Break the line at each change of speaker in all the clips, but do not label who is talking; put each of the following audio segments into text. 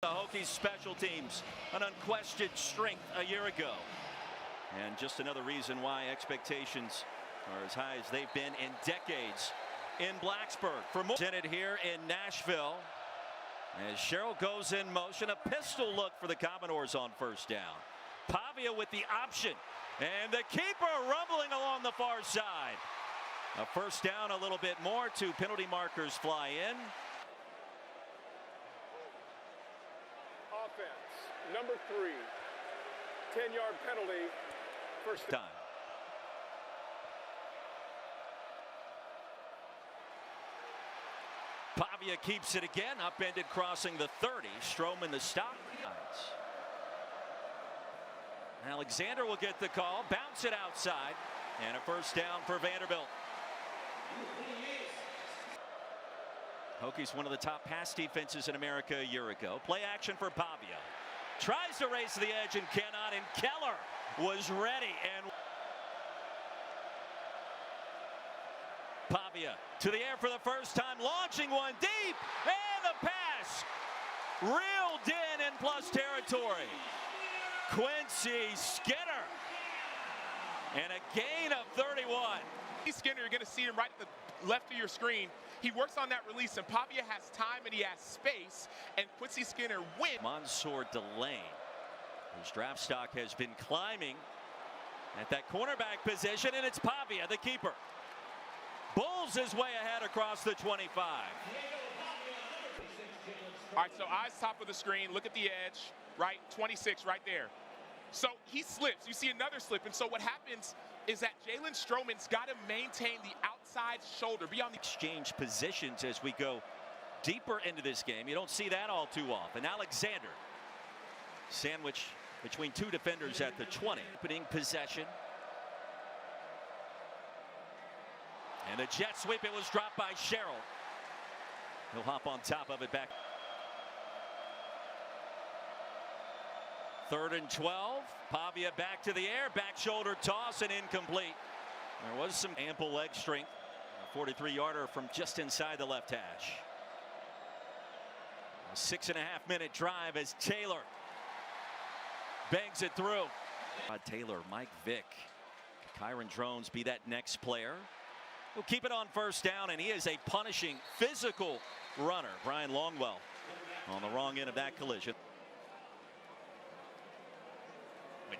The Hokies special teams, an unquestioned strength a year ago. And just another reason why expectations are as high as they've been in decades in Blacksburg. For more presented here in Nashville, as Sherrill goes in motion, a pistol look for the Commodores on first down. Pavia with the option, and the keeper rumbling along the far side. A first down, a little bit more. 2 penalty markers fly in.
Offense, number 3, 10-yard penalty, first
time. Pavia keeps it again, upended crossing the 30. Stroman the stop. Alexander will get the call, bounce it outside, and a first down for Vanderbilt. Hokies, one of the top pass defenses in America a year ago. Play action for Pavia. Tries to race to the edge and cannot, and Keller was ready. And Pavia to the air for the first time, launching one deep, and the pass reeled in plus territory. Quincy Skinner, and a gain of 31.
Skinner, you're going to see him right at the left of your screen. He works on that release, and Pavia has time and he has space, and Quincy Skinner wins.
Mansour Delane, whose draft stock has been climbing at that cornerback position, and it's Pavia, the keeper. Bulls his way ahead across the 25.
All right, so eyes top of the screen, look at the edge, right? 26 right there. So he slips. You see another slip. And so what happens is that Jalen Stroman's got to maintain the outside shoulder. Beyond the
exchange positions as we go deeper into this game. You don't see that all too often. Alexander sandwich between 2 defenders at the 20. Opening possession. And a jet sweep. It was dropped by Sherrill. He'll hop on top of it back. 3rd and 12. Pavia back to the air. Back shoulder toss and incomplete. There was some ample leg strength. A 43-yarder from just inside the left hash. A 6.5-minute drive as Taylor bangs it through. Taylor, Mike Vick, Kyron Drones be that next player. He'll keep it on first down, and he is a punishing physical runner. Brian Longwell on the wrong end of that collision.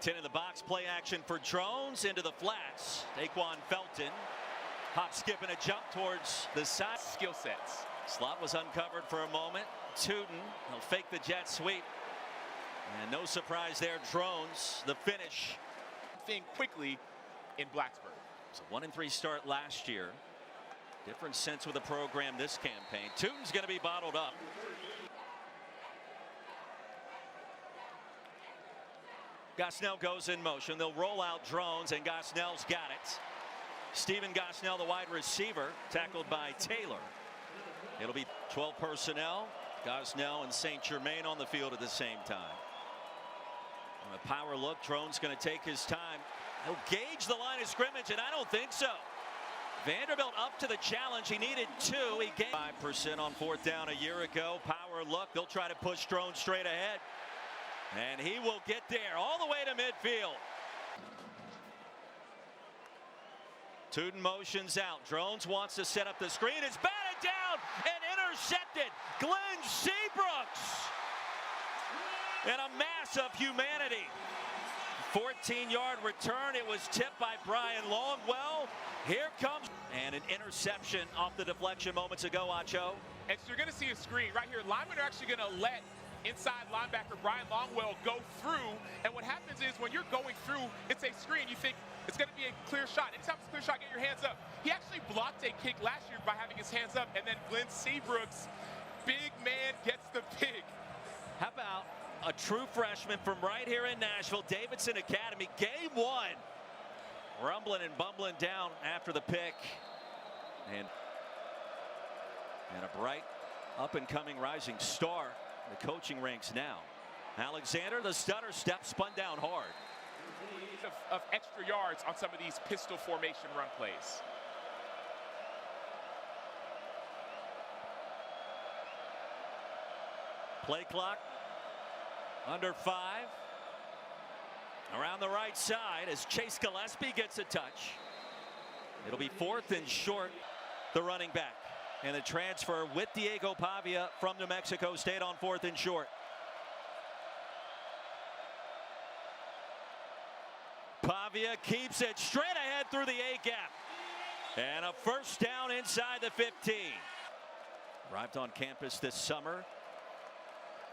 10 in the box, play action for Drones into the flats. Daquan Felton, hop, skip, and a jump towards the side.
Skill sets.
Slot was uncovered for a moment. Tootin, he'll fake the jet sweep. And no surprise there, Drones, the finish.
Thing quickly in Blacksburg.
It's a 1-3 start last year. Different sense with the program this campaign. Tootin's going to be bottled up. Gosnell goes in motion. They'll roll out Drones, and Gosnell's got it. Stephen Gosnell, the wide receiver, tackled by Taylor. It'll be 12 personnel. Gosnell and St. Germain on the field at the same time. On a power look, Drones going to take his time. He'll gauge the line of scrimmage, and I don't think so. Vanderbilt up to the challenge. He needed 2. He gained 5% on 4th down a year ago. Power look. They'll try to push Drones straight ahead. And he will get there all the way to midfield. Tootin motions out. Drones wants to set up the screen. It's batted down and intercepted. Glenn Seabrooks. And a mass of humanity. 14-yard return. It was tipped by Brian Longwell. Here comes, and an interception off the deflection moments ago, Acho.
And so you're going to see a screen right here. Linemen are actually going to let inside linebacker Brian Longwell go through. And what happens is when you're going through, it's a screen. You think it's going to be a clear shot. Anytime it's a clear shot, get your hands up. He actually blocked a kick last year by having his hands up. And then Glenn Seabrooks, big man, gets the pig.
How about a true freshman from right here in Nashville, Davidson Academy, game 1. Rumbling and bumbling down after the pick. And a bright up-and-coming rising star in the coaching ranks now. Alexander, the stutter step, spun down hard.
Of extra yards on some of these pistol formation run plays.
Play clock Under 5. Around the right side as Chase Gillespie gets a touch. It'll be 4th and short, the running back. And the transfer with Diego Pavia from New Mexico State on 4th and short. Pavia keeps it straight ahead through the A-gap. And a first down inside the 15. Arrived on campus this summer.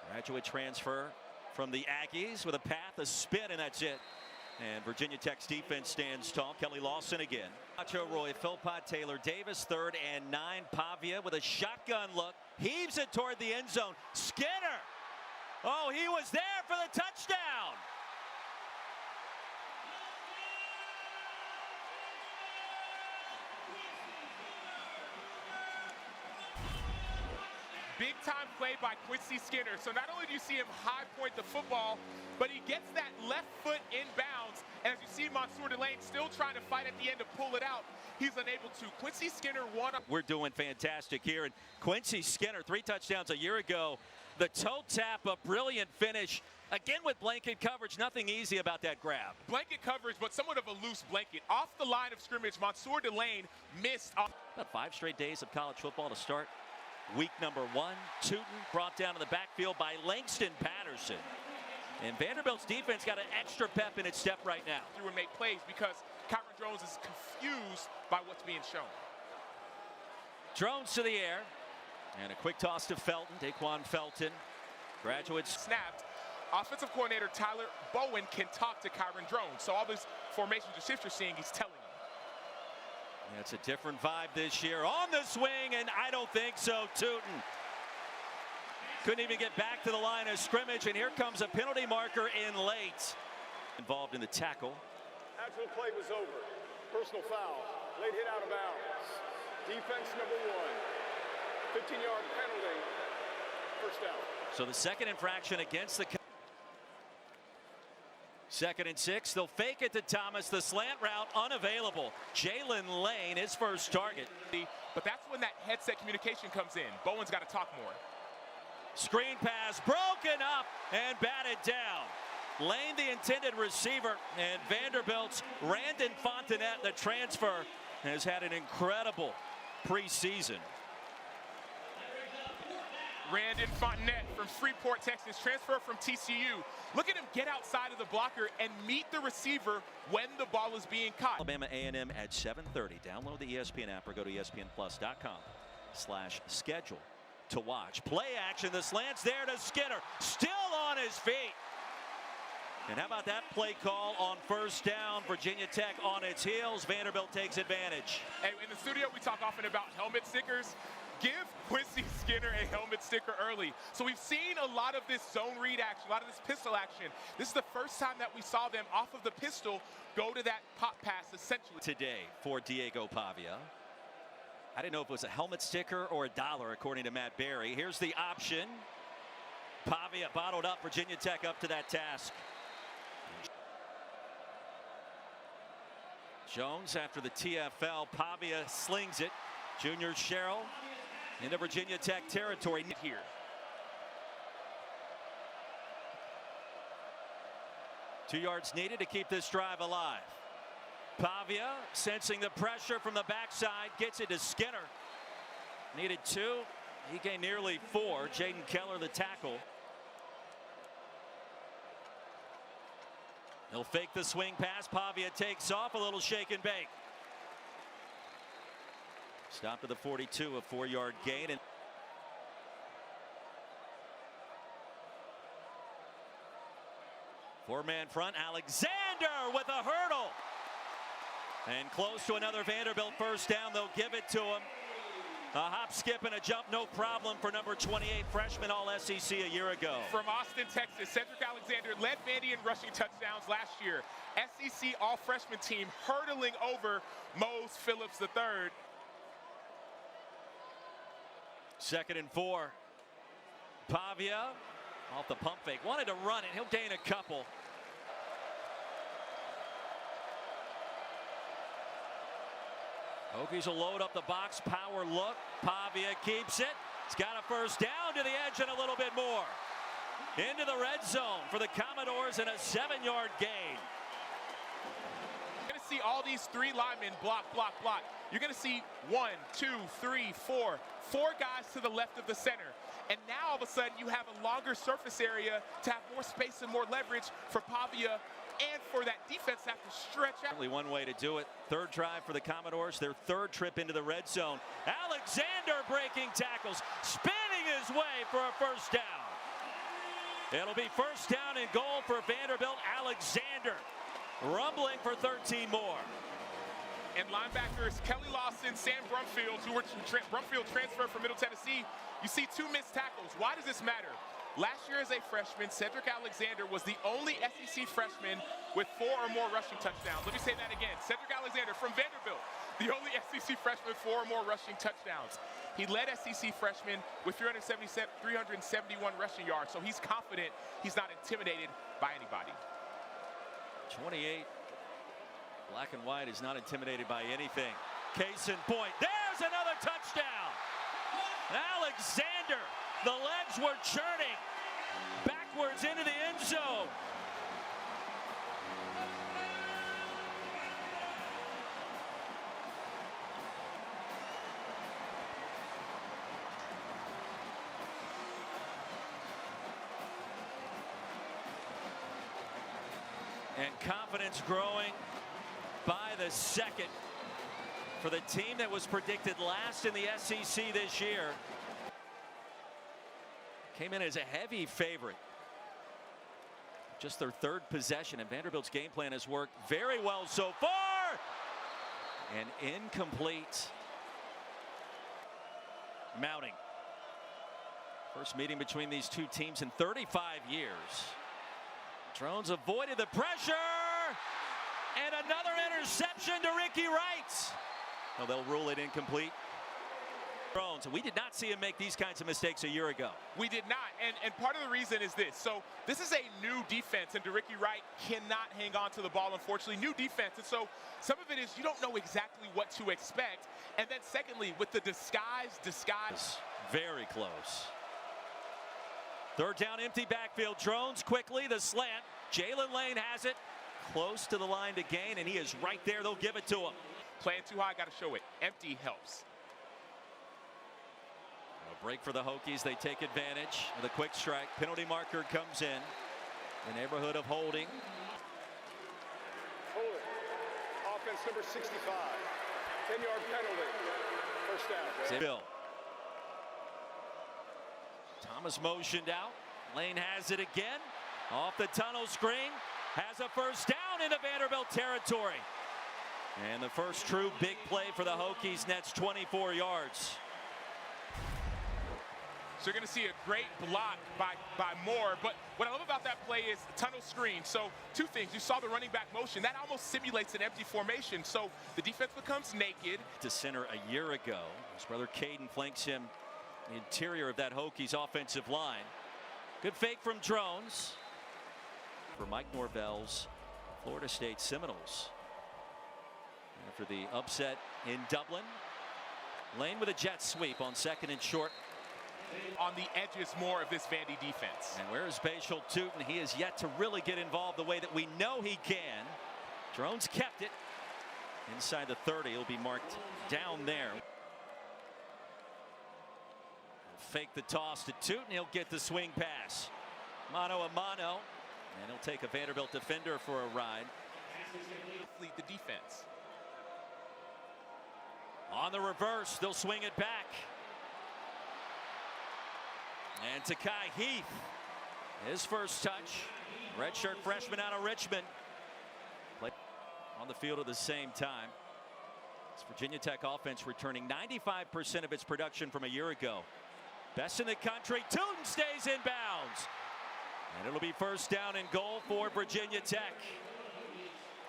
Graduate transfer from the Aggies with a path, a spin, and that's it. And Virginia Tech's defense stands tall. Kelly Lawson again. Nacho Roy, Philpott, Taylor Davis, 3rd and 9. Pavia with a shotgun look. Heaves it toward the end zone. Skinner. Oh, he was there for the touchdown.
Big time play by Quincy Skinner. So not only do you see him high point the football, but he gets that left foot inbounds. And as you see Mansour Delane still trying to fight at the end to pull it out, he's unable to. Quincy Skinner won.
We're doing fantastic here. And Quincy Skinner, 3 touchdowns a year ago. The toe tap, a brilliant finish. Again with blanket coverage, nothing easy about that grab.
Blanket coverage, but somewhat of a loose blanket. Off the line of scrimmage, Mansour Delane missed.
About 5 straight days of college football to start week number 1. Tootin brought down in the backfield by Langston Patterson. And Vanderbilt's defense got an extra pep in its step right now.
Through and make plays because Kyron Drones is confused by what's being shown.
Drones to the air. And a quick toss to Felton, Daquan Felton. Graduates
snapped. Offensive coordinator Tyler Bowen can talk to Kyron Drones. So all these formations or shifts you're seeing, he's telling him.
Yeah, it's a different vibe this year. On the swing, and I don't think so. Tootin couldn't even get back to the line of scrimmage, and here comes a penalty marker in late. Involved in the tackle.
After the play was over, personal foul, late hit out of bounds. Defense number 1, 15-yard penalty, first down.
So the second infraction against the 2nd and 6. They'll fake it to Thomas. The slant route unavailable. Jalen Lane, his first target.
But that's when that headset communication comes in. Bowen's got to talk more.
Screen pass broken up and batted down. Lane, the intended receiver, and Vanderbilt's Randon Fontenette, the transfer, has had an incredible preseason.
Randon Fontenette from Freeport, Texas, transfer from TCU. Look at him get outside of the blocker and meet the receiver when the ball is being caught.
Alabama A&M at 7:30. Download the ESPN app or go to ESPNplus.com/schedule to watch. Play action, the slant's there to Skinner, still on his feet. And how about that play call on first down? Virginia Tech on its heels. Vanderbilt takes advantage.
Hey, in the studio, we talk often about helmet stickers. Give Quincy Skinner a helmet sticker early. So we've seen a lot of this zone read action, a lot of this pistol action. This is the first time that we saw them off of the pistol go to that pop pass essentially.
Today for Diego Pavia. I didn't know if it was a helmet sticker or $1 according to Matt Berry. Here's the option. Pavia bottled up. Virginia Tech up to that task. Jones after the TFL. Pavia slings it. Junior Sherrill into Virginia Tech territory
here.
Two yards needed to keep this drive alive. Pavia sensing the pressure from the backside, gets it to Skinner. Needed 2. He gained nearly 4. Jaden Keller the tackle. He'll fake the swing pass. Pavia takes off, a little shake and bake. Stopped at the 42, a 4-yard gain. And four-man front, Alexander with a hurdle. And close to another Vanderbilt first down. They'll give it to him. A hop, skip, and a jump, no problem for number 28 freshman All-SEC a year ago.
From Austin, Texas, Cedric Alexander led Vandy in rushing touchdowns last year. SEC all-freshman team hurdling over Mose Phillips III.
2nd and 4. Pavia off the pump fake. Wanted to run it. He'll gain a couple. Hokies will load up the box. Power look. Pavia keeps it. He's got a first down to the edge and a little bit more. into the red zone for the Commodores and a 7-yard gain.
You're going to see all these three linemen block. You're going to see 1, 2, 3, 4 guys to the left of the center. And now all of a sudden you have a longer surface area to have more space and more leverage for Pavia and for that defense to have to stretch out.
Only one way to do it. Third drive for the Commodores, their third trip into the red zone. Alexander breaking tackles, spinning his way for a first down. It'll be first down and goal for Vanderbilt. Alexander rumbling for 13 more.
And linebackers Kelly Lawson, Sam Brumfield, Brumfield transferred from Middle Tennessee. You see 2 missed tackles. Why does this matter? Last year as a freshman, Cedric Alexander was the only SEC freshman with 4 or more rushing touchdowns. Let me say that again. Cedric Alexander from Vanderbilt, the only SEC freshman with 4 or more rushing touchdowns. He led SEC freshmen with 371 rushing yards, so he's confident he's not intimidated by anybody.
28. Black and white is not intimidated by anything. Case in point, there's another touchdown. Alexander, the legs were churning backwards into the end zone. And confidence growing by the second for the team that was predicted last in the SEC this year. Came in as a heavy favorite. Just their third possession, and Vanderbilt's game plan has worked very well so far. And incomplete. Mounting. First meeting between these two teams in 35 years. Drones avoided the pressure. And another interception to Ricky Wright. Well, they'll rule it incomplete. Drones, we did not see him make these kinds of mistakes a year ago.
We did not, and part of the reason is this. So this is a new defense, and Ricky Wright cannot hang on to the ball, unfortunately. New defense, and so some of it is you don't know exactly what to expect. And then secondly, with the disguise.
Very close. Third down, empty backfield. Drones quickly, the slant. Jalen Lane has it. Close to the line to gain, and he is right there. They'll give it to him.
Playing too high, got to show it. Empty helps.
A break for the Hokies. They take advantage of the quick strike. Penalty marker comes in. The neighborhood of holding.
Hold it. Offense number 65. 10-yard penalty. First down.
Bill. Thomas motioned out. Lane has it again. Off the tunnel screen. Has a first down into Vanderbilt territory. And the first true big play for the Hokies nets 24 yards.
So you're going to see a great block by Moore. But what I love about that play is the tunnel screen. So 2 things. You saw the running back motion. That almost simulates an empty formation. So the defense becomes naked.
To center a year ago. His brother Caden flanks him the interior of that Hokies offensive line. Good fake from Drones. For Mike Norvell's Florida State Seminoles. After the upset in Dublin. Lane with a jet sweep on 2nd and short.
On the edges more of this Vandy defense.
And where's Bashal Tootin? He has yet to really get involved the way that we know he can. Drones kept it. Inside the 30, he'll be marked down there. Fake the toss to Tootin. He'll get the swing pass. Mano a mano. And he'll take a Vanderbilt defender for a ride.
Lead the defense.
On the reverse, they'll swing it back. And Takai Heath, his first touch. Redshirt freshman out of Richmond. Played on the field at the same time. It's Virginia Tech offense returning 95% of its production from a year ago. Best in the country. Tootin stays in bounds. And it'll be first down and goal for Virginia Tech.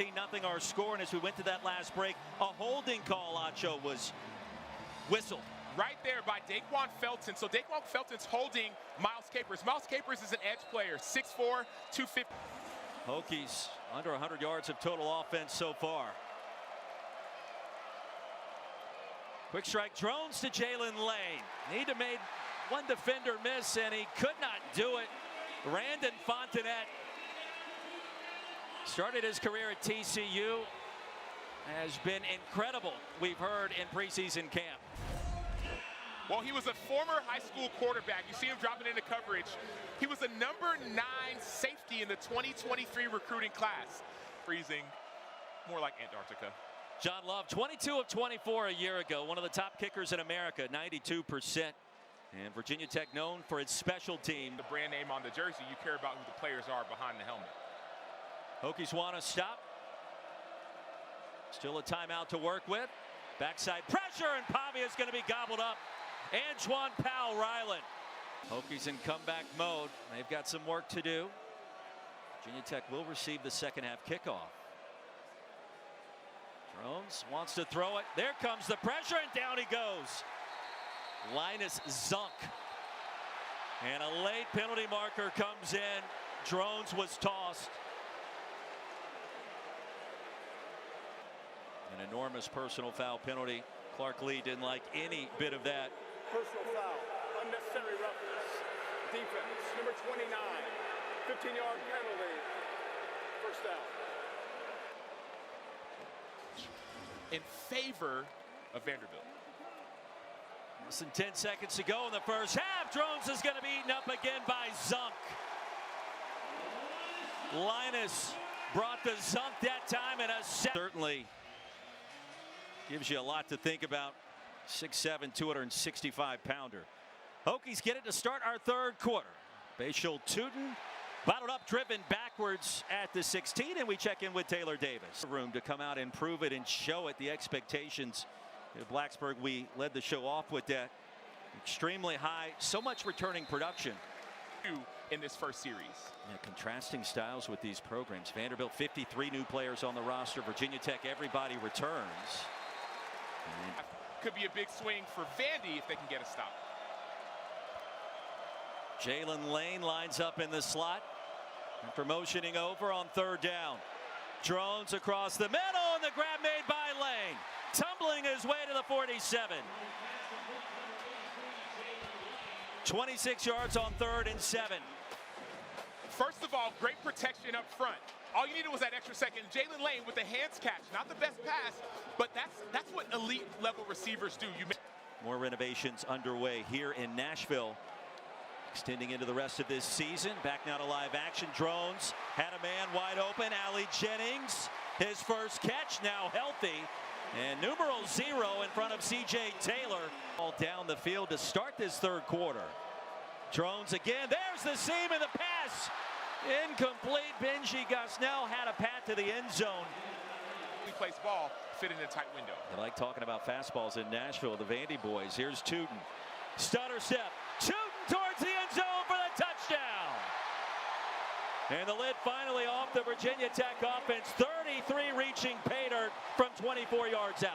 0-0 our score, and as we went to that last break, a holding call, Acho, was whistled.
Right there by Daquan Felton. So Daquan Felton's holding Miles Capers. Miles Capers is an edge player, 6'4", 250.
Hokies under 100 yards of total offense so far. Quick strike, Drones to Jalen Lane. Need to make one defender miss, and he could not do it. Randon Fontenette started his career at TCU. Has been incredible, we've heard, in preseason camp.
Well, he was a former high school quarterback. You see him dropping into coverage. He was a number 9 safety in the 2023 recruiting class. Freezing, more like Antarctica.
John Love, 22 of 24 a year ago. One of the top kickers in America, 92%. And Virginia Tech known for its special team.
The brand name on the jersey, you care about who the players are behind the helmet.
Hokies want to stop. Still a timeout to work with. Backside pressure, and Pavia is going to be gobbled up. Antoine Powell-Ryland. Hokies in comeback mode. They've got some work to do. Virginia Tech will receive the second half kickoff. Drones wants to throw it. There comes the pressure, and down he goes. Linus Zunk. And a late penalty marker comes in. Drones was tossed. An enormous personal foul penalty. Clark Lee didn't like any bit of that.
Personal foul, unnecessary roughness. Defense, number 29, 15-yard penalty. First down.
In favor of Vanderbilt.
Less than 10 seconds to go in the first half. Drones is going to be eaten up again by Zunk. Linus brought the Zunk that time, and a certainly gives you a lot to think about. 6'7", 265-pounder. Hokies get it to start our third quarter. Bashal Tootin bottled up, driven backwards at the 16, and we check in with Taylor Davis. Room to come out and prove it and show it. The expectations at Blacksburg, we led the show off with that. Extremely high, so much returning production
In this first series.
Yeah, contrasting styles with these programs. Vanderbilt, 53 new players on the roster. Virginia Tech, everybody returns. And
could be a big swing for Vandy if they can get a stop.
Jalen Lane lines up in the slot after motioning over on third down. Drones across the middle, and the grab made by Lane. Tumbling his way to the 47. 26 yards on 3rd and 7.
First of all, great protection up front. All you needed was that extra second. Jalen Lane with the hands catch, not the best pass, but that's what elite level receivers do.
More renovations underway here in Nashville, extending into the rest of this season. Back now to live action. Drones had a man wide open. Ali Jennings, his first catch, now healthy. And numeral 0 in front of CJ Taylor. All down the field to start this third quarter. Drones again. There's the seam in the pass. Incomplete. Benji Gosnell had a pat to the end zone.
He plays ball, fit in a tight window.
I like talking about fastballs in Nashville. The Vandy boys. Here's Tootin. Stutter step. Tootin towards the end zone for the touchdown. And the lid finally off the Virginia Tech offense. 33 reaching pay dirt from 24 yards out.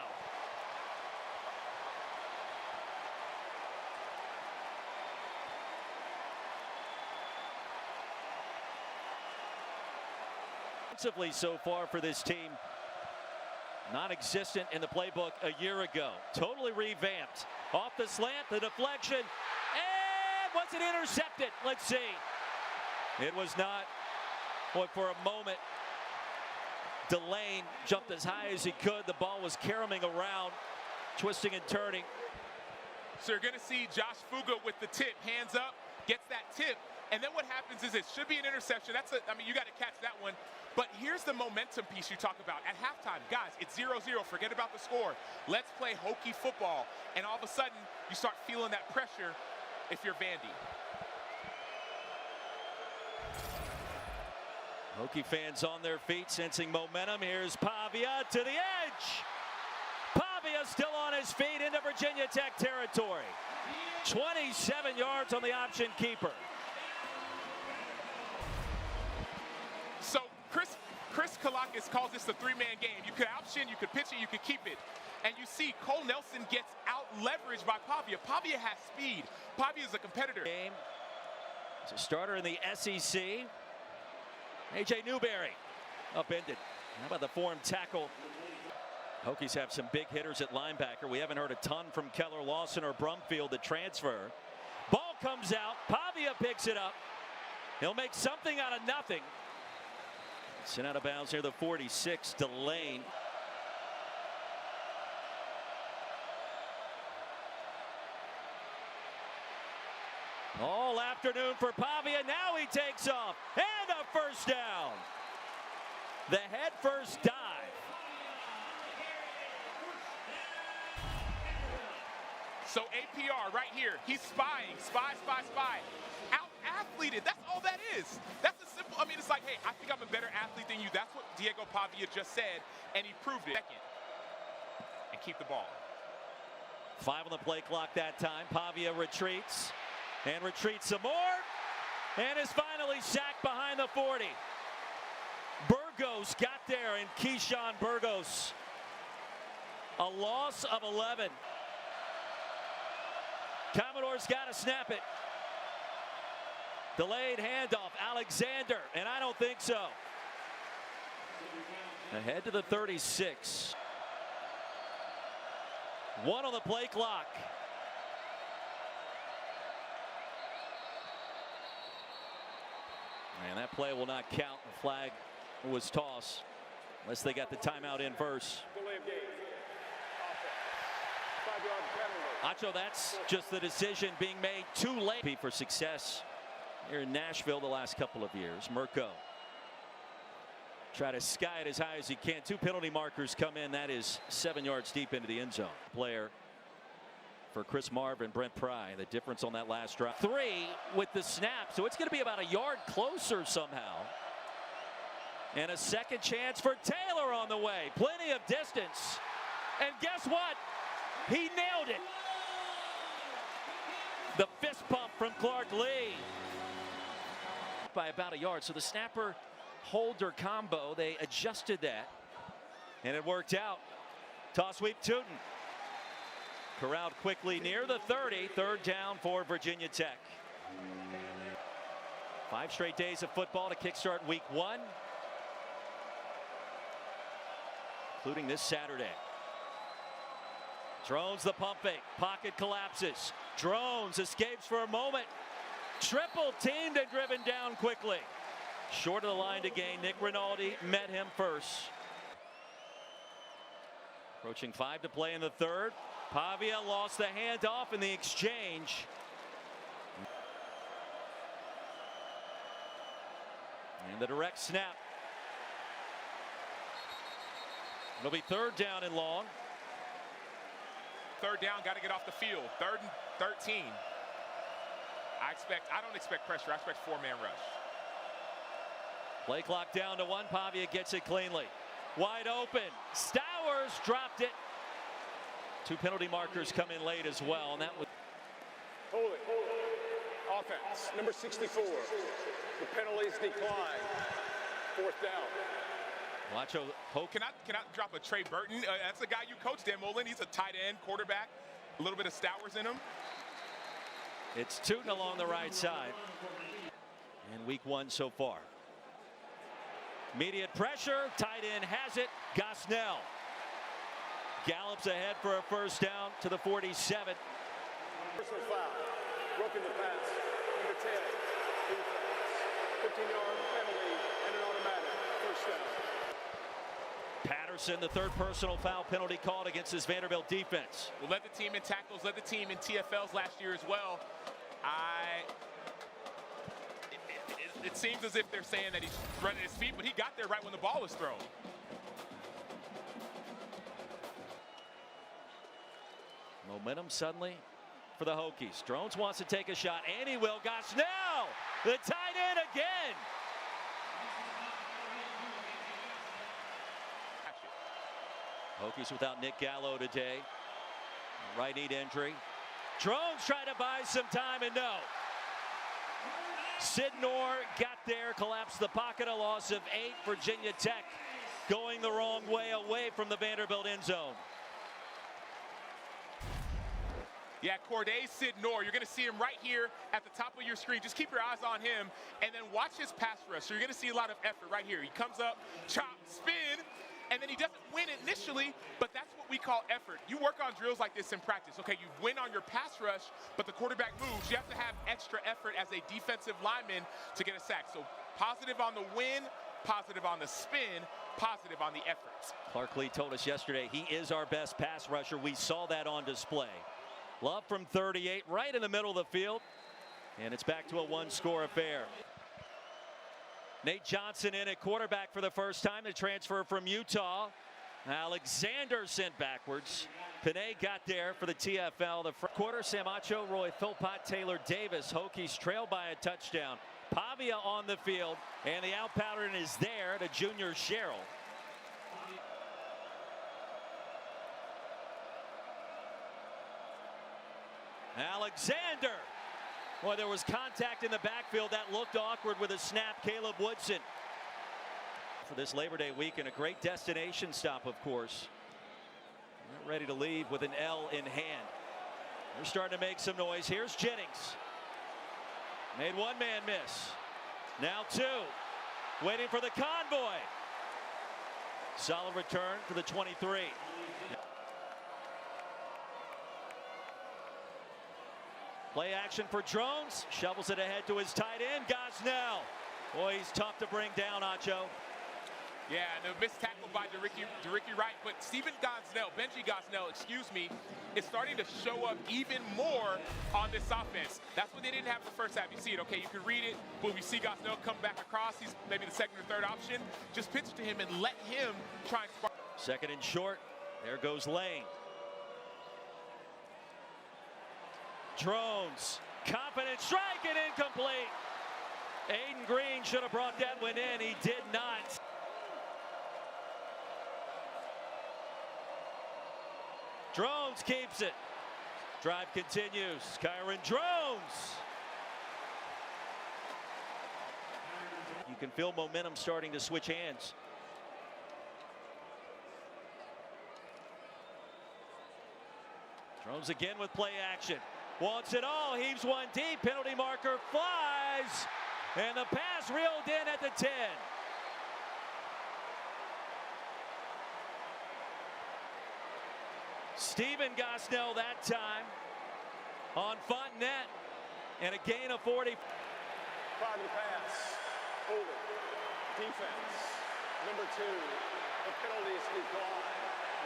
Offensively so far for this team, non-existent in the playbook a year ago. Totally revamped. Off the slant, the deflection, and was it intercepted? Let's see. It was not. Boy, for a moment, Delane jumped as high as he could. The ball was caroming around, twisting and turning.
So you're going to see Josh Fuga with the tip, hands up, gets that tip, and then what happens is it should be an interception. I mean, you got to catch that one. But here's the momentum piece you talk about. At halftime, guys, it's 0-0. Forget about the score. Let's play Hokie football. And all of a sudden, you start feeling that pressure if you're Vandy.
Hokie fans on their feet, sensing momentum. Here's Pavia to the edge. Pavia still on his feet into Virginia Tech territory. 27 yards on the option keeper.
So Chris Kalakis calls this a three-man game. You could option, you could pitch it, you could keep it. And you see Cole Nelson gets out-leveraged by Pavia. Pavia has speed. Pavia is a competitor.
Game. It's a starter in the SEC. A.J. Newberry upended. How about the form tackle? Hokies have some big hitters at linebacker. We haven't heard a ton from Keller Lawson or Brumfield, the transfer. Ball comes out. Pavia picks it up. He'll make something out of nothing. Sent out of bounds near the 46 to Lane. All afternoon for Pavia. Now he takes off. And a first down. The head first dive.
So APR right here. He's spying. Spy. Out-athleted. That's all that is. That's a simple. I mean, it's like, hey, I think I'm a better athlete than you. That's what Diego Pavia just said, and he proved it. Second. And keep the ball.
5 on the play clock that time. Pavia retreats. And retreats some more. And is finally sacked behind the 40. Burgos got there, and Keyshawn Burgos. A loss of 11. Commodores got to snap it. Delayed handoff. Alexander, and I don't think so. Ahead to the 36. 1 on the play clock. And that play will not count. The flag was tossed unless they got the timeout in first.
Delay of game. Offense. 5-yard penalty.
Acho, that's just the decision being made too late for success here in Nashville the last couple of years. Mirko try to sky it as high as he can. 2 penalty markers come in. That is 7 yards deep into the end zone. Player for Chris Marvin, Brent Pry. The difference on that last drive. 3 with the snap, so it's going to be about a yard closer somehow. And a second chance for Taylor on the way. Plenty of distance. And guess what? He nailed it. The fist pump from Clark Lee. By about a yard. So the snapper holder combo, they adjusted that. And it worked out. Toss sweep Tootin. Corralled quickly near the 30. 3rd down for Virginia Tech. 5 straight days of football to kickstart week 1. Including this Saturday. Drones the pump fake. Pocket collapses. Drones escapes for a moment. Triple teamed and driven down quickly. Short of the line to gain. Nick Rinaldi met him first. Approaching 5 to play in the 3rd. Pavia lost the handoff in the exchange. And the direct snap. It'll be 3rd down and long.
3rd down, got to get off the field. 3rd and 13. I don't expect pressure. I expect 4-man rush.
Play clock down to 1. Pavia gets it cleanly. Wide open. Stowers dropped it. 2 penalty markers come in late as well, and that was.
Hold it. Offense. Number 64. The penalties decline. 4th down.
Wacho Hope.
Can I drop a Trey Burton? That's the guy you coached, Dan Mullen. He's a tight end, quarterback. A little bit of Stowers in him.
It's Tootin along the right side. In week 1 so far. Immediate pressure. Tight end has it. Gosnell gallops ahead for a first down to the 47.
Personal foul. Broken the pass. Number 10. Defense. 15-yard penalty and an automatic first down.
Patterson, the 3rd personal foul penalty called against this Vanderbilt defense.
Well, led the team in tackles, led the team in TFLs last year as well. It seems as if they're saying that he's running his feet, but he got there right when the ball was thrown.
Momentum suddenly for the Hokies. Drones wants to take a shot, and he will. Gosnell, the tight end again. Hokies without Nick Gallo today. Right knee injury. Drones try to buy some time, and no. Sidnor got there, collapsed the pocket, a loss of 8. Virginia Tech going the wrong way, away from the Vanderbilt end zone.
Yeah, Corday Sidnor, you're going to see him right here at the top of your screen. Just keep your eyes on him, and then watch his pass rush. So you're going to see a lot of effort right here. He comes up, chop, spin, and then he doesn't win initially, but that's what we call effort. You work on drills like this in practice. Okay, you win on your pass rush, but the quarterback moves. You have to have extra effort as a defensive lineman to get a sack. So positive on the win, positive on the spin, positive on the efforts.
Clark Lee told us yesterday he is our best pass rusher. We saw that on display. Love from 38, right in the middle of the field. And it's back to a one-score affair. Nate Johnson in at quarterback for the first time. The transfer from Utah. Alexander sent backwards. Panay got there for the TFL. The quarter, Samacho, Roy, Philpott, Taylor, Davis. Hokies trail by a touchdown. Pavia on the field, and the out pattern is there to junior Sherrill. Alexander. Boy, there was contact in the backfield that looked awkward with a snap. Caleb Woodson for this Labor Day weekend, a great destination stop, of course. They're ready to leave with an L in hand. They're starting to make some noise. Here's Jennings. Made one man miss. Now two. Waiting for the convoy. Solid return for the 23. Play action for Drones. Shovels it ahead to his tight end, Gosnell. Boy, he's tough to bring down, Acho.
Yeah, and a missed tackle by DeRicky Wright, but Benji Gosnell, excuse me, is starting to show up even more on this offense. That's what they didn't have in the first half. You see it, okay, you can read it, but we see Gosnell come back across. He's maybe the second or third option. Just pitch it to him and let him try and spark.
Second and short. There goes Lane. Drones, confident strike and incomplete. Aiden Green should have brought that one in. He did not. Drones keeps it. Drive continues. Kyron Drones. You can feel momentum starting to switch hands. Drones again with play action. Wants it all, heaves one deep, penalty marker flies, and the pass reeled in at the 10. Stephen Gosnell that time on Fontenette, and a gain of 40.
Prior to the pass, holding, defense, number 2, the penalty is declined.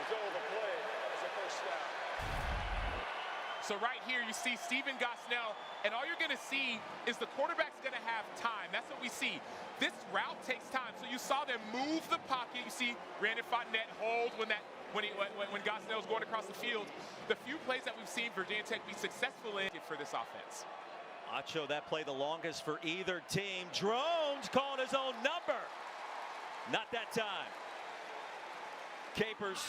Result of the play is a first down.
So right here, you see Stephen Gosnell, and all you're going to see is the quarterback's going to have time. That's what we see. This route takes time. So you saw them move the pocket. You see Brandon Fontenette hold when Gosnell's going across the field. The few plays that we've seen Virginia Tech be successful in for this offense.
Acho, that play the longest for either team. Drones called his own number. Not that time. Capers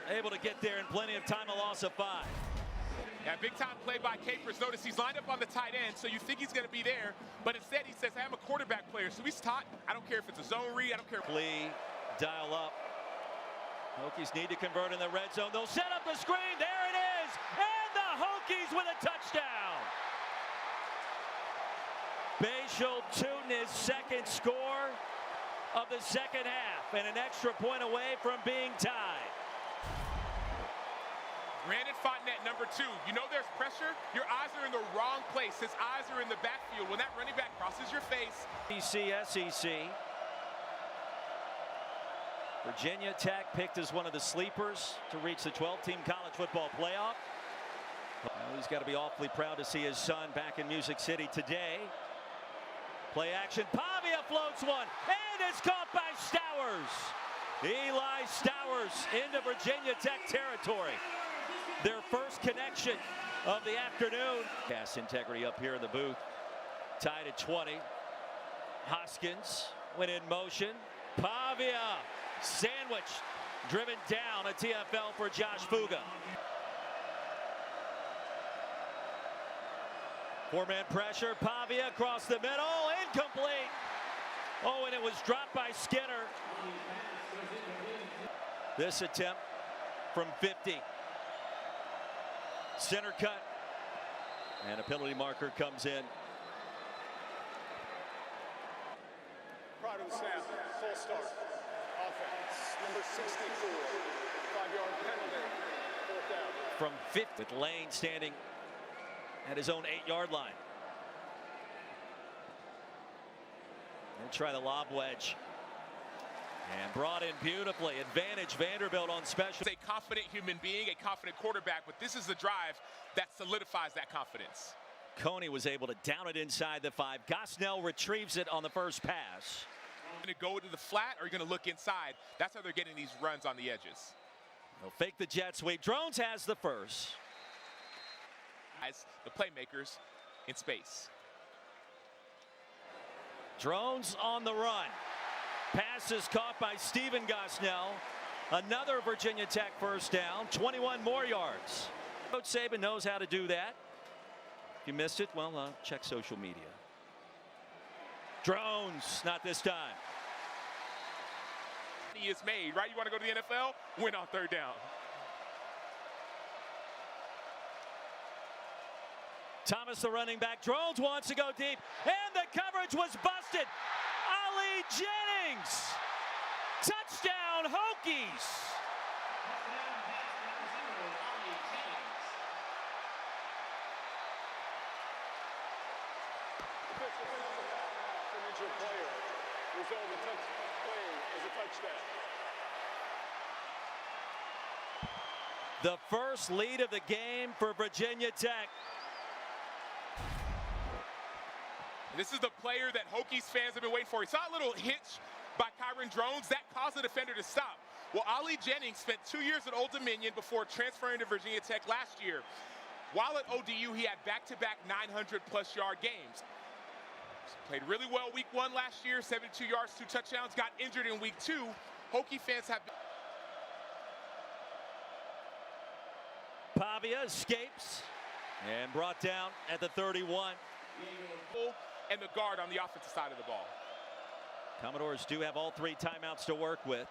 able to get there in plenty of time, a loss of 5.
Yeah, big time play by Capers. Notice he's lined up on the tight end, so you think he's going to be there, but instead he says, hey, I'm a quarterback player, so he's taught. I don't care if it's a zone read, I don't care.
Lee, dial up. Hokies need to convert in the red zone. They'll set up the screen. There it is, and the Hokies with a touchdown. Bashal Tootin, his second score of the second half, and an extra point away from being tied.
Brandon Fontenette, number 2. You know there's pressure. Your eyes are in the wrong place. His eyes are in the backfield. When that running back crosses your face.
SEC. Virginia Tech picked as one of the sleepers to reach the 12-team college football playoff. Well, he's got to be awfully proud to see his son back in Music City today. Play action. Pavia floats one, and it's caught by Stowers. Eli Stowers into Virginia Tech territory. Their first connection of the afternoon. Gas integrity up here in the booth. Tied at 20. Hoskins went in motion. Pavia sandwich driven down, a TFL for Josh Fuga. 4-man pressure. Pavia across the middle. Incomplete. Oh, and it was dropped by Skinner. This attempt from 50. Center cut, and a penalty marker comes in.
Prior to the snap, full start. offense. Number 64, 5-yard penalty, 4th down.
From 5th, with Lane standing at his own 8-yard line. And try the lob wedge. And brought in beautifully. Advantage Vanderbilt on special.
He's a confident human being, a confident quarterback, but this is the drive that solidifies that confidence.
Coney was able to down it inside the 5. Gosnell retrieves it on the first pass.
Going to go to the flat, or you're going to look inside. That's how they're getting these runs on the edges.
They'll fake the jet sweep. Drones has the first.
As the playmakers in space.
Drones on the run. Pass is caught by Stephen Gosnell. Another Virginia Tech first down. 21 more yards. Coach Saban knows how to do that. If you missed it, well, check social media. Drones, not this time.
He is made, right? You want to go to the NFL? Win on 3rd down.
Thomas, the running back. Drones wants to go deep, and the coverage was busted. Ali Jennings. Touchdown, Hokies.
Injured player. Result of the play as a touchdown.
The first lead of the game for Virginia Tech.
This is the player that Hokies fans have been waiting for. He saw a little hitch by Kyron Drones. That caused the defender to stop. Well, Ali Jennings spent 2 years at Old Dominion before transferring to Virginia Tech last year. While at ODU, he had back-to-back 900-plus yard games. Played really well week 1 last year, 72 yards, 2 touchdowns. Got injured in week 2. Hokie fans have been...
Pavia escapes and brought down at the 31.
And the guard on the offensive side of the ball.
Commodores do have all 3 timeouts to work with.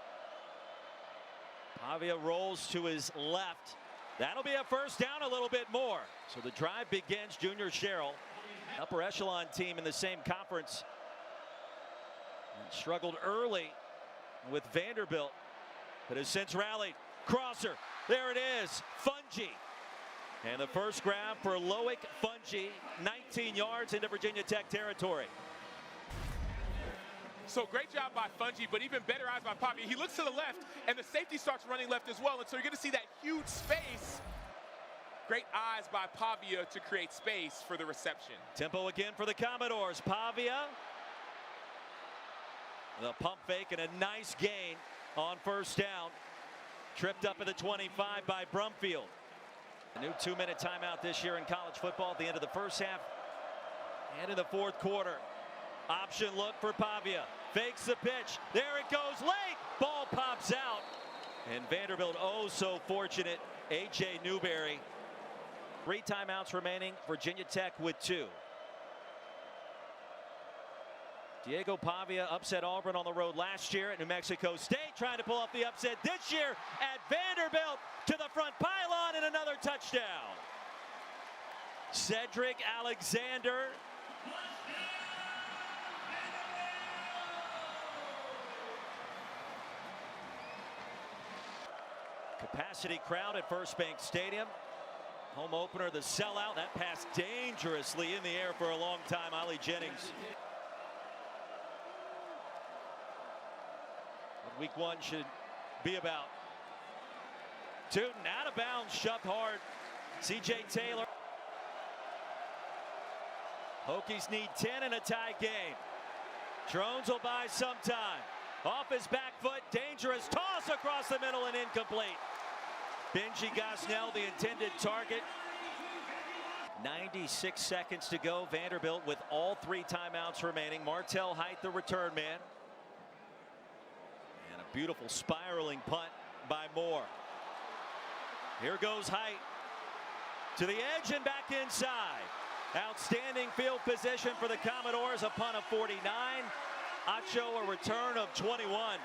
Pavia rolls to his left. That'll be a first down, a little bit more. So the drive begins. Junior Sherrill, upper echelon team in the same conference, and struggled early with Vanderbilt, but has since rallied. Crosser, there it is, Fungi. And the first grab for Loic Fungi, 19 yards into Virginia Tech territory.
So great job by Fungi, but even better eyes by Pavia. He looks to the left, and the safety starts running left as well, and so you're going to see that huge space. Great eyes by Pavia to create space for the reception.
Tempo again for the Commodores. Pavia, the pump fake, and a nice gain on first down. Tripped up at the 25 by Brumfield. A new 2-minute timeout this year in college football at the end of the first half and in the fourth quarter. Option look for Pavia. Fakes the pitch. There it goes late. Ball pops out. And Vanderbilt, oh so fortunate. A.J. Newberry. 3 timeouts remaining. Virginia Tech with 2. Diego Pavia upset Auburn on the road last year at New Mexico State, trying to pull off the upset this year at Vanderbilt to the front pylon and another touchdown. Cedric Alexander. Capacity crowd at FirstBank Stadium. Home opener, the sellout. That pass dangerously in the air for a long time. Ali Jennings. What week 1 should be about. Tootin out of bounds, shoved hard. C.J. Taylor. Hokies need 10 in a tie game. Drones will buy some time. Off his back foot, dangerous toss across the middle and incomplete. Benji Gosnell, the intended target. 96 seconds to go. Vanderbilt with all 3 timeouts remaining. Martell Height, the return man. And a beautiful spiraling punt by Moore. Here goes Height to the edge and back inside. Outstanding field position for the Commodores. A punt of 49. Acho, a return of 21.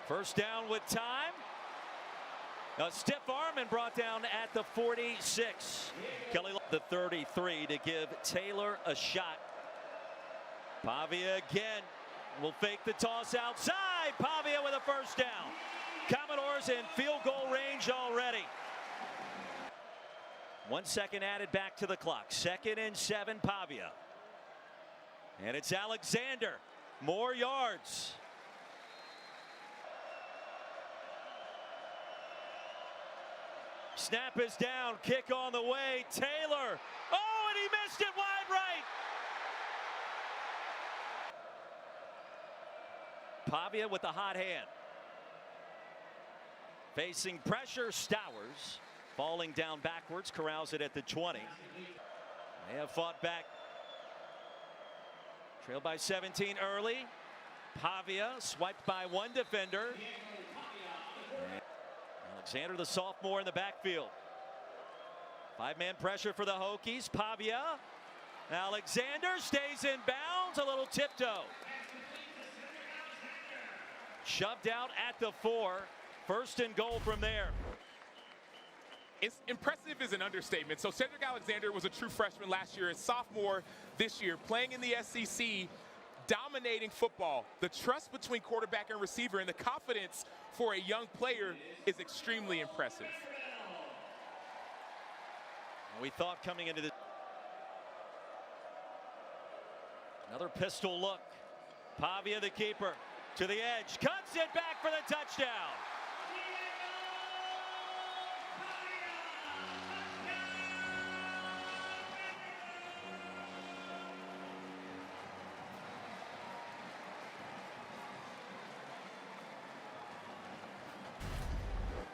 First down with time. A stiff arm and brought down at the 46. Kelly the 33 to give Taylor a shot. Pavia again will fake the toss outside. Pavia with a first down. Commodores in field goal range already. 1 second added back to the clock. 2nd and 7, Pavia. And it's Alexander. More yards. Snap is down. Kick on the way. Taylor. Oh, and he missed it wide right. Pavia with the hot hand. Facing pressure, Stowers. Falling down backwards, corrals it at the 20. They have fought back. Trailed by 17 early. Pavia swiped by one defender. And Alexander, the sophomore, in the backfield. 5-man pressure for the Hokies. Pavia. Alexander stays in bounds. A little tiptoe. Shoved out at the 4. 1st and goal from there.
It's impressive is an understatement. So Cedric Alexander was a true freshman last year, a sophomore this year, playing in the SEC, dominating football. The trust between quarterback and receiver and the confidence for a young player is extremely impressive.
We thought coming into the another pistol look. Pavia, the keeper, to the edge, cuts it back for the touchdown.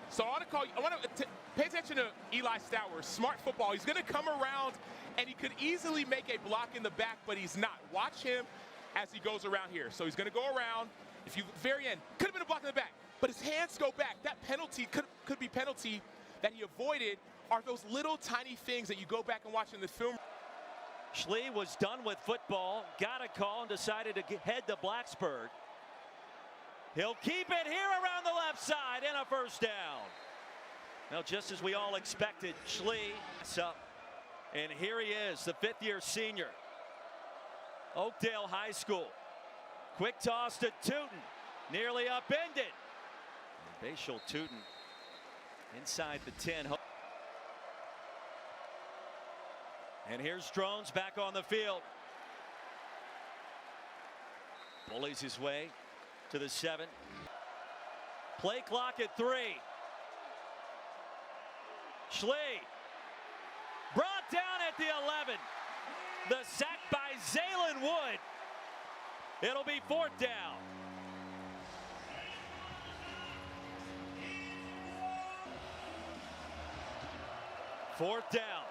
So I want to pay attention to Eli Stowers. Smart football. He's going to come around, and he could easily make a block in the back, but he's not. Watch him as he goes around here. So he's going to go around. If you very end, could have been a block in the back, but his hands go back. That penalty could be penalty that he avoided. Are those little tiny things that you go back and watch in the film.
Schlee was done with football, got a call, and decided to head to Blacksburg. He'll keep it here around the left side and a first down. Well, just as we all expected, Schlee up. And here he is, the 5th-year senior. Oakdale High School. Quick toss to Tootin. Nearly upended. Bashal Tootin inside the 10. And here's Drones back on the field. Bullies his way to the 7. Play clock at 3. Schlee brought down at the 11. The sack by Zaylen Wood. It'll be 4th down. Fourth down.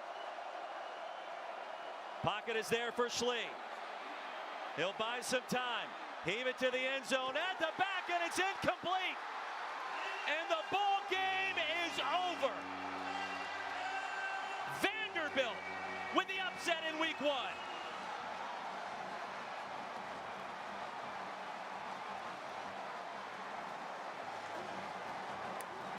Pocket is there for Schlee. He'll buy some time. Heave it to the end zone at the back, and it's incomplete. And the ball game is over. Vanderbilt with the upset in week 1.